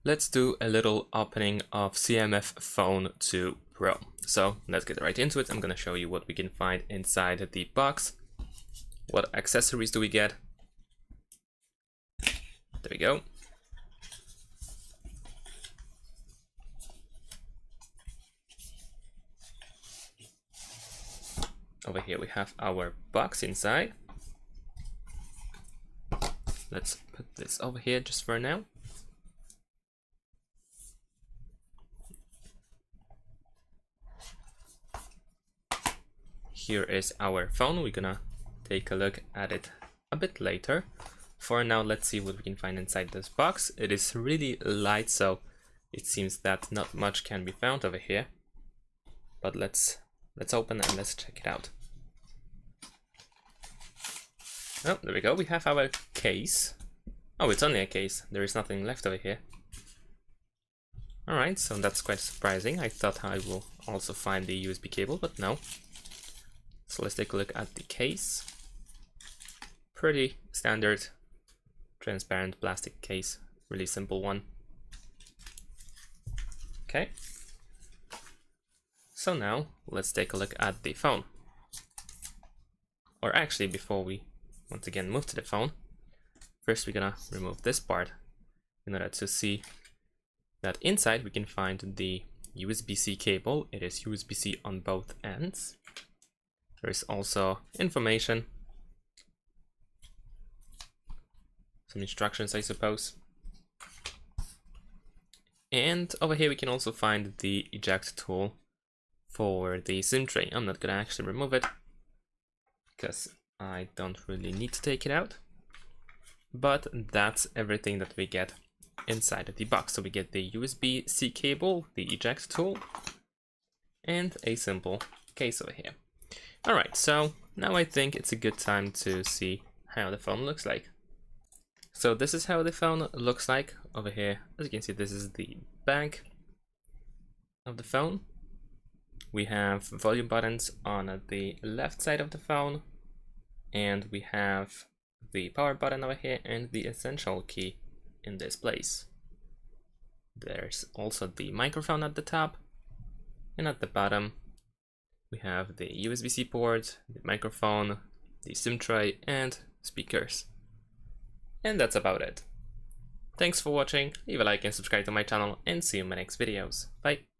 Let's do a little opening of CMF Phone 2 Pro. So let's get right into it. I'm going to show you what we can find inside the box. What accessories do we get? There we go. Over here we have our box inside. Let's put this over here just for now. Here is our phone. We're gonna take a look at it a bit later. For now, let's see what we can find inside this box. It is really light, so it seems that not much can be found over here. But let's open it and let's check it out. Oh, there we go. We have our case. Oh, it's only a case. There is nothing left over here. Alright, so that's quite surprising. I thought I will also find the USB cable, but no. So let's take a look at the case. Pretty standard, transparent plastic case. Really simple one. Okay. So now, let's take a look at the phone. Or actually, before we once again move to the phone, first we're gonna remove this part in order to see that inside we can find the USB-C cable. It is USB-C on both ends. There is also information, some instructions I suppose. And over here we can also find the eject tool for the SIM tray. I'm not gonna actually remove it because I don't really need to take it out. But that's everything that we get inside of the box. So we get the USB-C cable, the eject tool, and a simple case over here. Alright, so now I think it's a good time to see how the phone looks like. So this is how the phone looks like over here. As you can see, this is the back of the phone. We have volume buttons on the left side of the phone, and we have the power button over here and the essential key in this place. There's also the microphone at the top, and at the bottom we have the USB-C port, the microphone, the SIM tray, and speakers. And that's about it. Thanks for watching, leave a like and subscribe to my channel, and see you in my next videos. Bye!